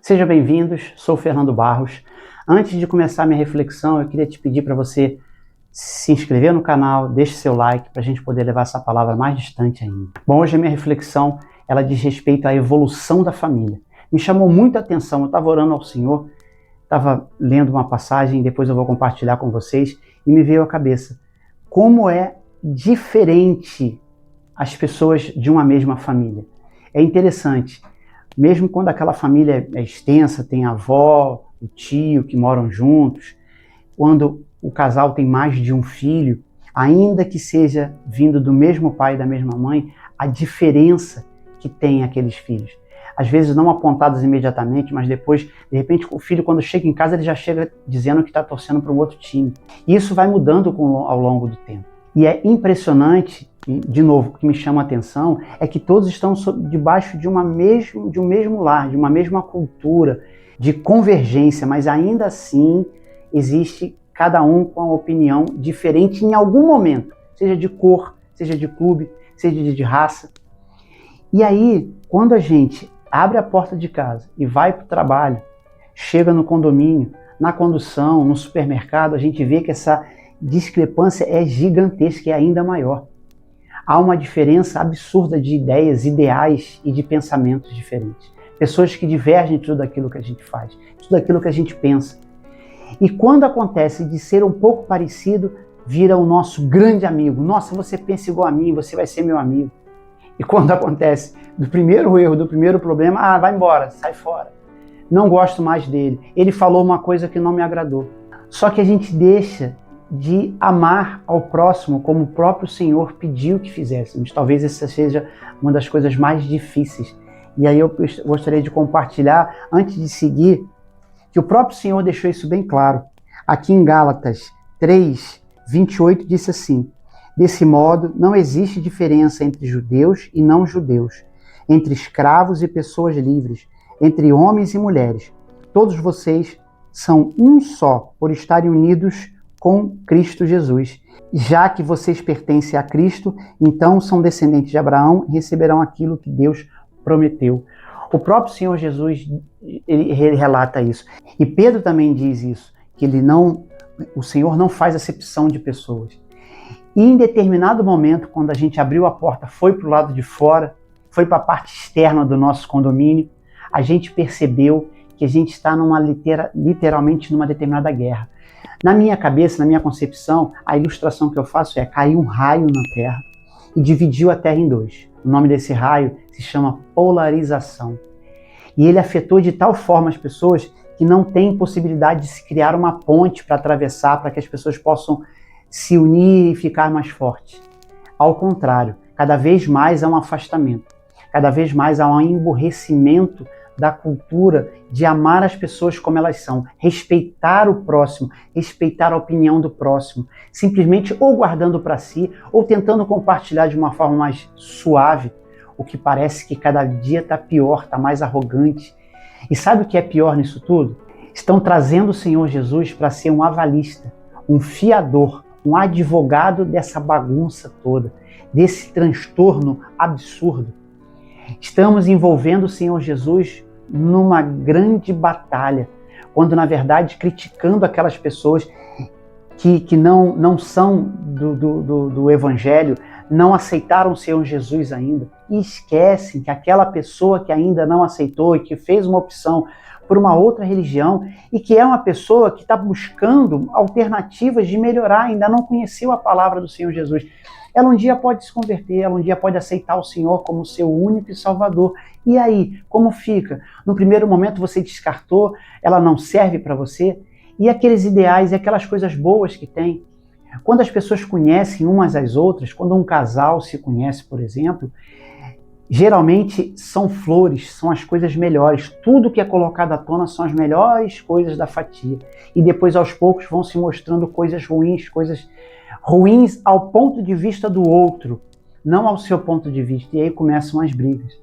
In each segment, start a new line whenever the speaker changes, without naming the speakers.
Sejam bem-vindos, sou o Fernando Barros. Antes de começar a minha reflexão, eu queria te pedir para você se inscrever no canal, deixe seu like para a gente poder levar essa palavra mais distante ainda. Bom, hoje a minha reflexão, ela diz respeito à evolução da família. Me chamou muita atenção, eu estava orando ao Senhor, estava lendo uma passagem, depois eu vou compartilhar com vocês, e me veio à cabeça como é diferente as pessoas de uma mesma família. É interessante. Mesmo quando aquela família é extensa, tem a avó, o tio que moram juntos, quando o casal tem mais de um filho, ainda que seja vindo do mesmo pai e da mesma mãe, a diferença que tem aqueles filhos. Às vezes não apontados imediatamente, mas depois, de repente, o filho quando chega em casa, ele já chega dizendo que está torcendo para um outro time. E isso vai mudando ao longo do tempo. E é impressionante, e de novo, o que me chama a atenção é que todos estão debaixo de um mesmo lar, de uma mesma cultura, de convergência, mas ainda assim existe cada um com a opinião diferente em algum momento, seja de cor, seja de clube, seja de raça. E aí, quando a gente abre a porta de casa e vai para o trabalho, chega no condomínio, na condução, no supermercado, a gente vê que essa discrepância é gigantesca e ainda maior. Há uma diferença absurda de ideias, ideais e de pensamentos diferentes. Pessoas que divergem de tudo aquilo que a gente faz, de tudo aquilo que a gente pensa. E quando acontece de ser um pouco parecido, vira o nosso grande amigo. Nossa, você pensa igual a mim, você vai ser meu amigo. E quando acontece do primeiro erro, do primeiro problema, vai embora, sai fora. Não gosto mais dele. Ele falou uma coisa que não me agradou. Só que a gente deixa de amar ao próximo como o próprio Senhor pediu que fizéssemos. Talvez essa seja uma das coisas mais difíceis. E aí eu gostaria de compartilhar, antes de seguir, que o próprio Senhor deixou isso bem claro. Aqui em Gálatas 3, 28 disse assim: desse modo, não existe diferença entre judeus e não judeus, entre escravos e pessoas livres, entre homens e mulheres. Todos vocês são um só, por estarem unidos com Cristo Jesus. Já que vocês pertencem a Cristo, então são descendentes de Abraão e receberão aquilo que Deus prometeu. O próprio Senhor Jesus, ele relata isso. E Pedro também diz isso, que o Senhor não faz acepção de pessoas. E em determinado momento, quando a gente abriu a porta, foi para o lado de fora, foi para a parte externa do nosso condomínio, a gente percebeu que a gente está literalmente numa determinada guerra. Na minha cabeça, na minha concepção, a ilustração que eu faço é: caiu um raio na Terra e dividiu a Terra em dois. O nome desse raio se chama polarização. E ele afetou de tal forma as pessoas que não tem possibilidade de se criar uma ponte para atravessar, para que as pessoas possam se unir e ficar mais fortes. Ao contrário, cada vez mais há um afastamento, cada vez mais há um emburrecimento da cultura de amar as pessoas como elas são, respeitar o próximo, respeitar a opinião do próximo, simplesmente ou guardando para si ou tentando compartilhar de uma forma mais suave, o que parece que cada dia está pior, está mais arrogante. E sabe o que é pior nisso tudo? Estão trazendo o Senhor Jesus para ser um avalista, um fiador, um advogado dessa bagunça toda, desse transtorno absurdo. Estamos envolvendo o Senhor Jesus numa grande batalha, quando na verdade criticando aquelas pessoas que não são do Evangelho, não aceitaram o Senhor Jesus ainda, e esquecem que aquela pessoa que ainda não aceitou e que fez uma opção por uma outra religião e que é uma pessoa que está buscando alternativas de melhorar, ainda não conheceu a palavra do Senhor Jesus. Ela um dia pode se converter, ela um dia pode aceitar o Senhor como seu único e salvador. E aí, como fica? No primeiro momento você descartou, ela não serve para você? E aqueles ideais e aquelas coisas boas que tem? Quando as pessoas conhecem umas às outras, quando um casal se conhece, por exemplo, geralmente são flores, são as coisas melhores. Tudo que é colocado à tona são as melhores coisas da fatia. E depois, aos poucos, vão se mostrando coisas ruins ao ponto de vista do outro, não ao seu ponto de vista. E aí começam as brigas.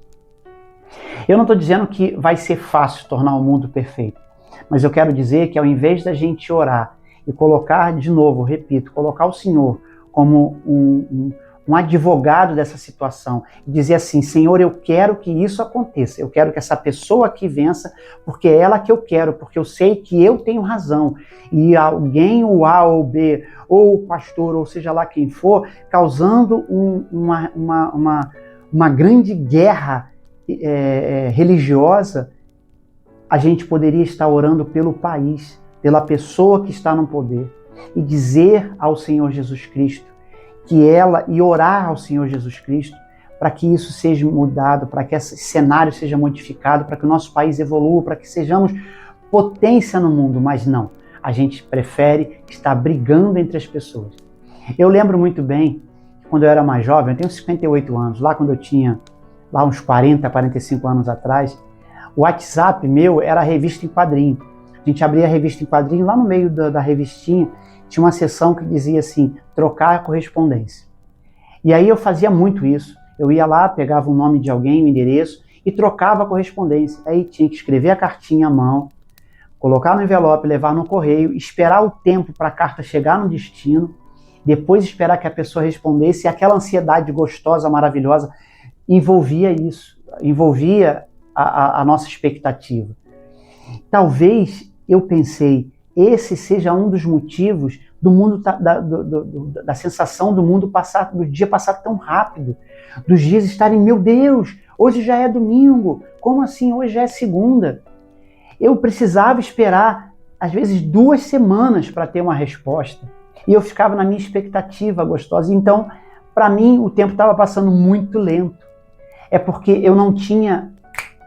Eu não estou dizendo que vai ser fácil tornar o mundo perfeito, mas eu quero dizer que ao invés da gente orar e colocar, de novo, repito, colocar o Senhor como um um advogado dessa situação e dizer assim: Senhor, eu quero que isso aconteça, eu quero que essa pessoa aqui vença, porque é ela que eu quero, porque eu sei que eu tenho razão, e alguém, o A ou o B, ou o pastor, ou seja lá quem for, causando uma grande guerra religiosa, a gente poderia estar orando pelo país, pela pessoa que está no poder, e dizer ao Senhor Jesus Cristo e orar ao Senhor Jesus Cristo para que isso seja mudado, para que esse cenário seja modificado, para que o nosso país evolua, para que sejamos potência no mundo. Mas não, a gente prefere estar brigando entre as pessoas. Eu lembro muito bem, quando eu era mais jovem, eu tenho 58 anos, lá quando eu tinha lá uns 40, 45 anos atrás, o WhatsApp meu era a revista em quadrinho. A gente abria a revista em quadrinho, lá no meio da revistinha tinha uma seção que dizia assim: trocar a correspondência. E aí eu fazia muito isso. Eu ia lá, pegava o nome de alguém, o endereço, e trocava a correspondência. Aí tinha que escrever a cartinha à mão, colocar no envelope, levar no correio, esperar o tempo para a carta chegar no destino, depois esperar que a pessoa respondesse, e aquela ansiedade gostosa, maravilhosa, envolvia isso, envolvia a nossa expectativa. Talvez, eu pensei, esse seja um dos motivos do mundo da sensação do mundo passar, do dia passar tão rápido, dos dias estarem, meu Deus, hoje já é domingo, como assim hoje já é segunda? Eu precisava esperar, às vezes, 2 semanas para ter uma resposta, e eu ficava na minha expectativa gostosa. Então, para mim, o tempo estava passando muito lento. É porque eu não tinha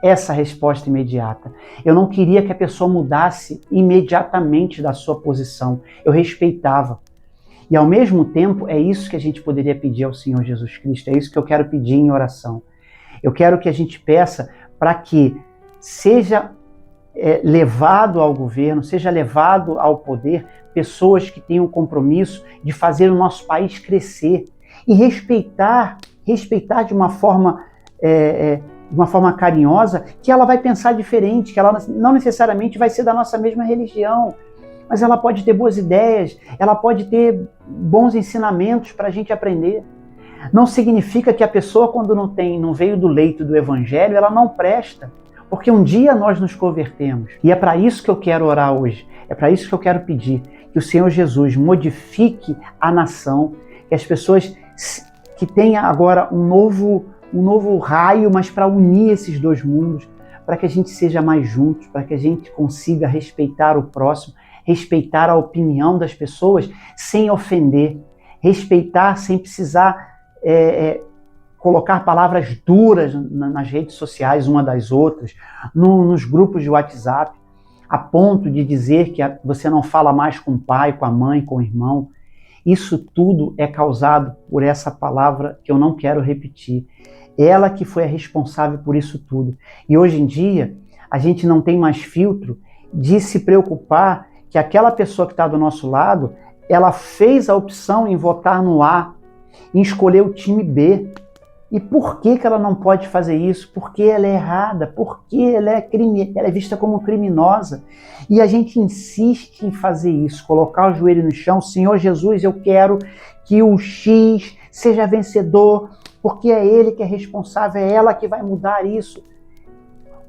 essa resposta imediata. Eu não queria que a pessoa mudasse imediatamente da sua posição. Eu respeitava. E ao mesmo tempo, é isso que a gente poderia pedir ao Senhor Jesus Cristo. É isso que eu quero pedir em oração. Eu quero que a gente peça para que seja levado ao governo, seja levado ao poder, pessoas que tenham o compromisso de fazer o nosso país crescer e respeitar de uma forma carinhosa, que ela vai pensar diferente, que ela não necessariamente vai ser da nossa mesma religião, mas ela pode ter boas ideias, ela pode ter bons ensinamentos para a gente aprender. Não significa que a pessoa, quando não veio do leito do evangelho, ela não presta, porque um dia nós nos convertemos. E é para isso que eu quero orar hoje, é para isso que eu quero pedir, que o Senhor Jesus modifique a nação, que as pessoas que tenham agora um novo raio, mas para unir esses dois mundos, para que a gente seja mais juntos, para que a gente consiga respeitar o próximo, respeitar a opinião das pessoas sem ofender, respeitar sem precisar colocar palavras duras nas redes sociais uma das outras, nos grupos de WhatsApp, a ponto de dizer que você não fala mais com o pai, com a mãe, com o irmão. Isso tudo é causado por essa palavra que eu não quero repetir. Ela que foi a responsável por isso tudo. E hoje em dia, a gente não tem mais filtro de se preocupar que aquela pessoa que está do nosso lado, ela fez a opção em votar no A, em escolher o time B. E por que ela não pode fazer isso? Porque ela é errada, porque ela é vista como criminosa. E a gente insiste em fazer isso, colocar o joelho no chão. Senhor Jesus, eu quero que o X seja vencedor, porque é ele que é responsável, é ela que vai mudar isso.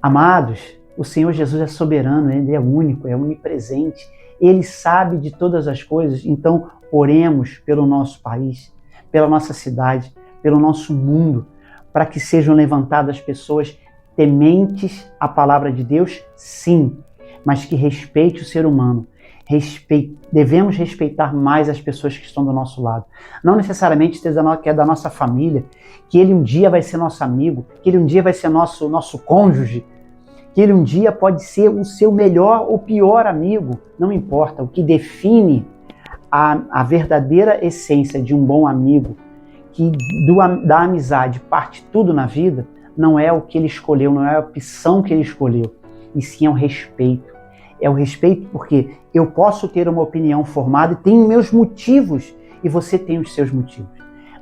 Amados, o Senhor Jesus é soberano, ele é único, é onipresente, ele sabe de todas as coisas. Então, oremos pelo nosso país, pela nossa cidade, pelo nosso mundo, para que sejam levantadas pessoas tementes à palavra de Deus, sim, mas que respeite o ser humano. Devemos respeitar mais as pessoas que estão do nosso lado. Não necessariamente que é da nossa família, que ele um dia vai ser nosso amigo, que ele um dia vai ser nosso cônjuge, que ele um dia pode ser o seu melhor ou pior amigo, não importa. O que define a verdadeira essência de um bom amigo, que da amizade parte tudo na vida, não é o que ele escolheu, não é a opção que ele escolheu, e sim é o respeito. É o respeito porque eu posso ter uma opinião formada e tenho meus motivos, e você tem os seus motivos.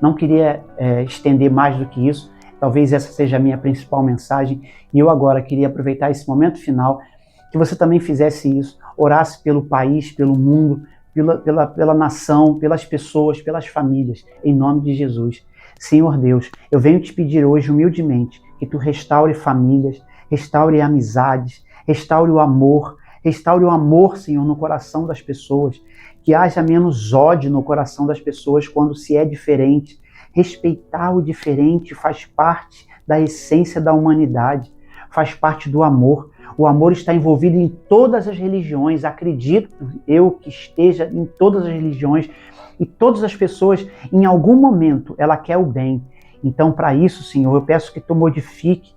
Não queria estender mais do que isso, talvez essa seja a minha principal mensagem, e eu agora queria aproveitar esse momento final, que você também fizesse isso, orasse pelo país, pelo mundo, pela nação, pelas pessoas, pelas famílias, em nome de Jesus. Senhor Deus, eu venho te pedir hoje humildemente que tu restaure famílias, restaure amizades, restaure o amor, Senhor, no coração das pessoas, que haja menos ódio no coração das pessoas quando se é diferente. Respeitar o diferente faz parte da essência da humanidade, faz parte do amor. O amor está envolvido em todas as religiões, acredito eu que esteja em todas as religiões, e todas as pessoas, em algum momento, ela quer o bem. Então, para isso, Senhor, eu peço que tu modifique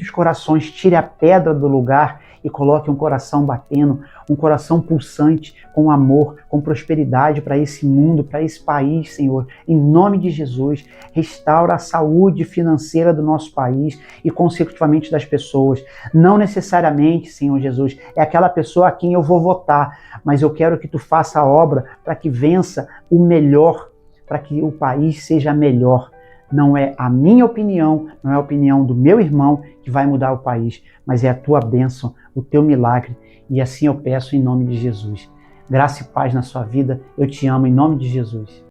os corações, tire a pedra do lugar e coloque um coração batendo, um coração pulsante, com amor, com prosperidade para esse mundo, para esse país, Senhor. Em nome de Jesus, restaura a saúde financeira do nosso país e, consecutivamente, das pessoas. Não necessariamente, Senhor Jesus, é aquela pessoa a quem eu vou votar, mas eu quero que tu faça a obra para que vença o melhor, para que o país seja melhor. Não é a minha opinião, não é a opinião do meu irmão que vai mudar o país, mas é a tua bênção, o teu milagre. E assim eu peço em nome de Jesus. Graça e paz na sua vida. Eu te amo em nome de Jesus.